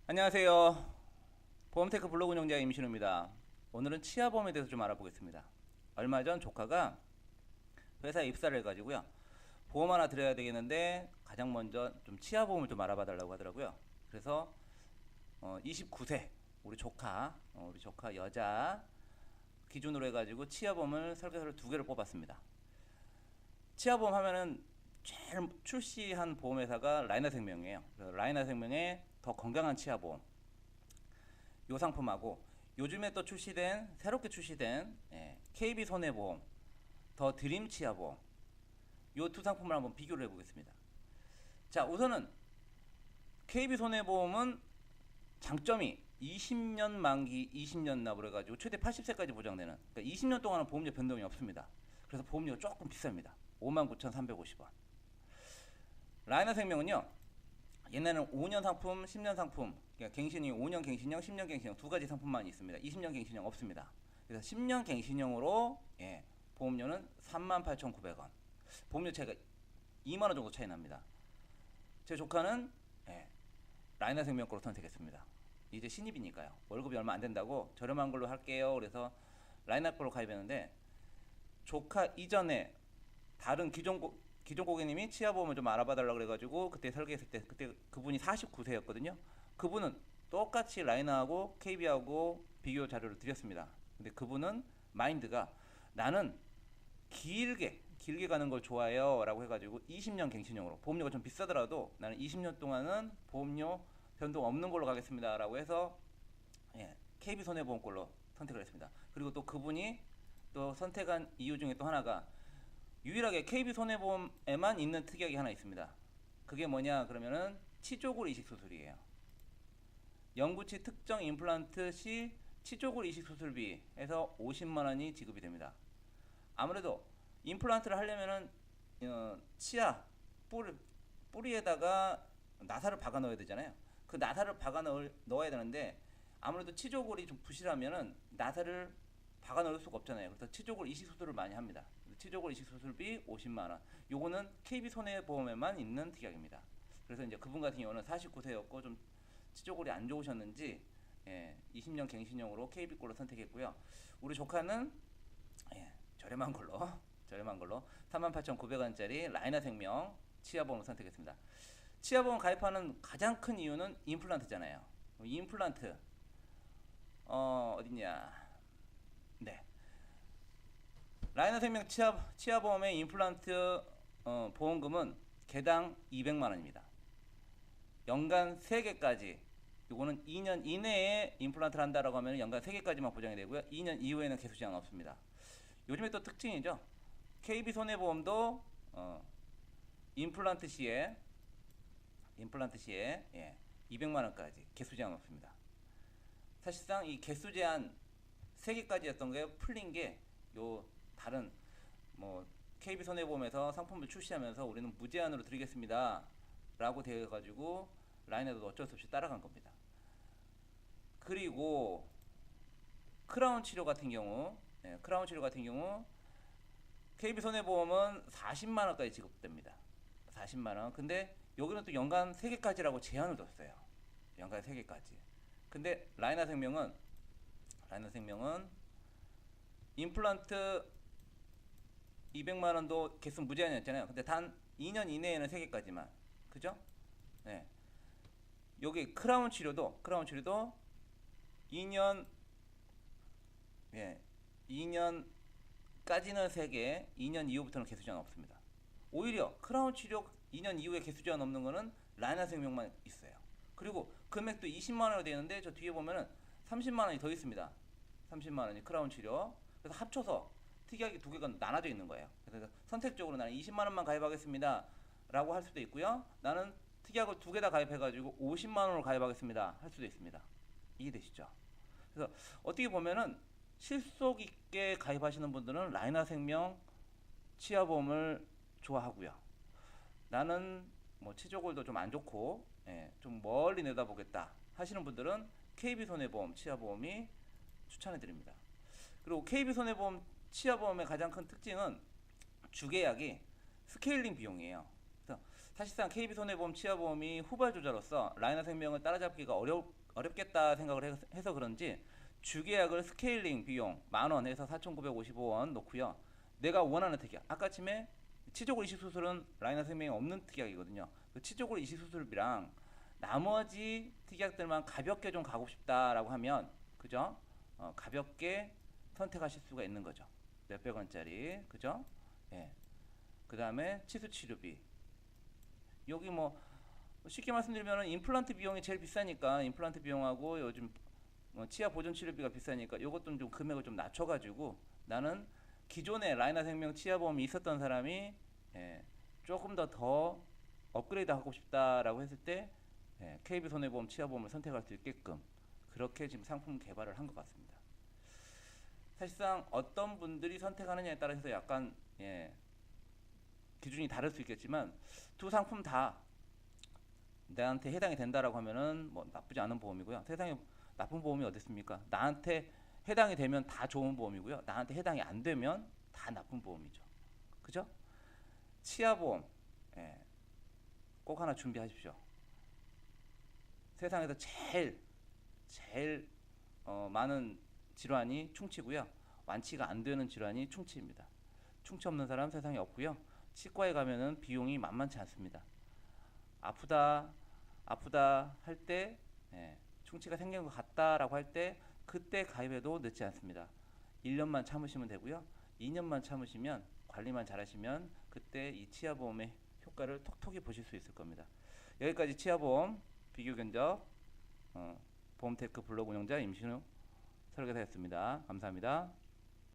안녕하세요. 보험테크 블로그 운영자 임신우입니다. 오늘은 치아보험에 대해서 좀 알아보겠습니다. 얼마 전 조카가 회사에 입사를 해가지고요. 보험 하나 드려야 되겠는데 가장 먼저 좀 치아보험을 좀 알아봐 달라고 하더라고요. 그래서 29세 우리 조카 여자 기준으로 해가지고 치아보험을 설계서를 두 개를 뽑았습니다. 치아보험 하면은 제일 출시한 보험회사가 라이나생명이에요. 라이나생명의 더 건강한 치아보험 요 상품하고 요즘에 또 새롭게 출시된 KB손해보험 더 드림 치아보험 요 두 상품을 한번 비교를 해보겠습니다. 자, 우선은 KB손해보험은 장점이 20년 만기 20년 납으로 해가지고 최대 80세까지 보장되는, 그러니까 20년 동안은 보험료 변동이 없습니다. 그래서 보험료가 조금 비쌉니다. 59,350원. 라이너생명은요, 옛날에는 5년 상품, 10년 상품, 그러니까 갱신이 5년 갱신형, 10년 갱신형 두 가지 상품만 있습니다. 20년 갱신형 없습니다. 그래서 10년 갱신형으로 보험료는 38,900원. 보험료 차이가 2만 원 정도 차이 납니다. 제 조카는 라이너생명 거로 선택했습니다. 이제 신입이니까요. 월급이 얼마 안 된다고 저렴한 걸로 할게요. 그래서 라이너 걸로 가입했는데, 조카 이전에 다른 기존 고객님이 치아보험을 좀 알아봐 달라고 그래가지고 그때 설계했을 때 그때 그분이 49세였거든요. 그분은 똑같이 라이너하고 KB하고 비교 자료를 드렸습니다. 근데 그분은 마인드가 나는 길게 가는 걸 좋아해요 라고 해가지고 20년 갱신형으로, 보험료가 좀 비싸더라도 나는 20년 동안은 보험료 변동 없는 걸로 가겠습니다 라고 해서 KB손해보험 걸로 선택을 했습니다. 그리고 또 그분이 또 선택한 이유 중에 또 하나가, 유일하게 KB손해보험에만 있는 특약이 하나 있습니다. 그게 뭐냐 그러면은 치조골 이식 수술이에요. 영구치 특정 임플란트 시 치조골 이식 수술비에서 50만 원이 지급이 됩니다. 아무래도 임플란트를 하려면은 치아 뿌리에다가 나사를 박아 넣어야 되잖아요. 그 나사를 박아 넣어야 되는데 아무래도 치조골이 좀 부실하면은 나사를 박아 넣을 수가 없잖아요. 그래서 치조골 이식 수술을 많이 합니다. 치조골 이식 수술비 50만 원. 요거는 KB 손해보험에만 있는 특약입니다. 그래서 이제 그분 같은 경우는 49세였고 좀 치조골이 안 좋으셨는지 20년 갱신형으로 KB 걸로 선택했고요. 우리 조카는 저렴한 걸로 38,900원짜리 라이너생명 치아보험을 선택했습니다. 치아보험 가입하는 가장 큰 이유는 임플란트잖아요. 임플란트 어딨냐? 네, 라이너생명 치아보험의 임플란트 보험금은 개당 200만 원입니다. 연간 3개까지, 요거는 2년 이내에 임플란트를 한다라고 하면 연간 3개까지만 보장이 되고요. 2년 이후에는 개수 제한 없습니다. 요즘에 또 특징이죠. KB손해보험도 임플란트 시에 200만 원까지 개수 제한 없습니다. 사실상 이 개수 제한 3개까지였던 게 풀린 게 요 다른 KB손해보험에서 상품을 출시하면서 우리는 무제한으로 드리겠습니다 라고 되어 가지고 라인에도 어쩔 수 없이 따라간 겁니다. 그리고 크라운 치료 같은 경우 KB손해보험은 40만 원까지 지급됩니다. 40만 원. 근데 여기는 또 연간 3개까지라고 제한을 뒀어요. 연간 3개까지. 근데 라이너생명은 임플란트 200만 원도 개수 무제한이었잖아요. 근데 단 2년 이내에는 3개까지만. 그죠? 네. 여기 크라운 치료도 2년 2년까지는 3개, 2년 이후부터는 개수 제한 없습니다. 오히려 크라운 치료 2년 이후에 개수 제한 없는 거는 라이너생명만 있어요. 그리고 금액도 20만 원이 되는데 저 뒤에 보면은 30만 원이 더 있습니다. 30만 원이 크라운 치료. 그래서 합쳐서 특약이 두 개가 나눠져 있는 거예요. 그래서 선택적으로 나는 20만 원만 가입하겠습니다 라고 할 수도 있고요. 나는 특약을 두 개 다 가입해가지고 50만 원으로 가입하겠습니다 할 수도 있습니다. 이해되시죠? 그래서 어떻게 보면은 실속 있게 가입하시는 분들은 라이너생명 치아보험을 좋아하고요. 나는 치조골도 좀 안 좋고 좀 멀리 내다보겠다 하시는 분들은 KB손해보험 치아보험이 추천해드립니다. 그리고 KB손해보험 치아보험의 가장 큰 특징은 주계약이 스케일링 비용이에요. 그래서 사실상 KB손해보험 치아보험이 후발주자로서 라이너생명을 따라잡기가 어렵겠다 생각을 해서 그런지 주계약을 스케일링 비용 10,000원에서 4,955원 놓고요. 내가 원하는 특약, 아까 침에 치조골 이식 수술은 라이너생명이 없는 특약이거든요. 그 치조골 이식 수술비랑 나머지 특약들만 가볍게 좀 가고 싶다라고 하면, 그죠? 가볍게 선택하실 수가 있는 거죠. 몇백 원짜리, 그죠? 예. 그 다음에 치수 치료비. 여기 뭐 쉽게 말씀드리면 임플란트 비용이 제일 비싸니까 임플란트 비용하고 요즘 치아 보존 치료비가 비싸니까 요것도 좀 금액을 좀 낮춰가지고 나는 기존에 라이나 생명 치아 보험이 있었던 사람이 예, 조금 더 업그레이드 하고 싶다라고 했을 때 예, KB 손해보험 치아 보험을 선택할 수 있게끔 그렇게 지금 상품 개발을 한 것 같습니다. 사실상 어떤 분들이 선택하느냐에 따라서 약간 예, 기준이 다를 수 있겠지만 두 상품 다 나한테 해당이 된다라고 하면은 뭐 나쁘지 않은 보험이고요. 세상에 나쁜 보험이 어디 있습니까? 나한테 해당이 되면 다 좋은 보험이고요. 나한테 해당이 안 되면 다 나쁜 보험이죠. 그죠? 치아보험 예, 꼭 하나 준비하십시오. 세상에서 제일 많은 질환이 충치고요. 완치가 안 되는 질환이 충치입니다. 충치 없는 사람 세상에 없고요. 치과에 가면은 비용이 만만치 않습니다. 아프다 할 때 충치가 생긴 것 같다라고 할 때 그때 가입해도 늦지 않습니다. 1년만 참으시면 되고요. 2년만 참으시면 관리만 잘하시면 그때 이 치아보험의 효과를 톡톡히 보실 수 있을 겁니다. 여기까지 치아보험 비교 견적 보험테크 블로그 운영자 임신우 설계사였습니다. 감사합니다.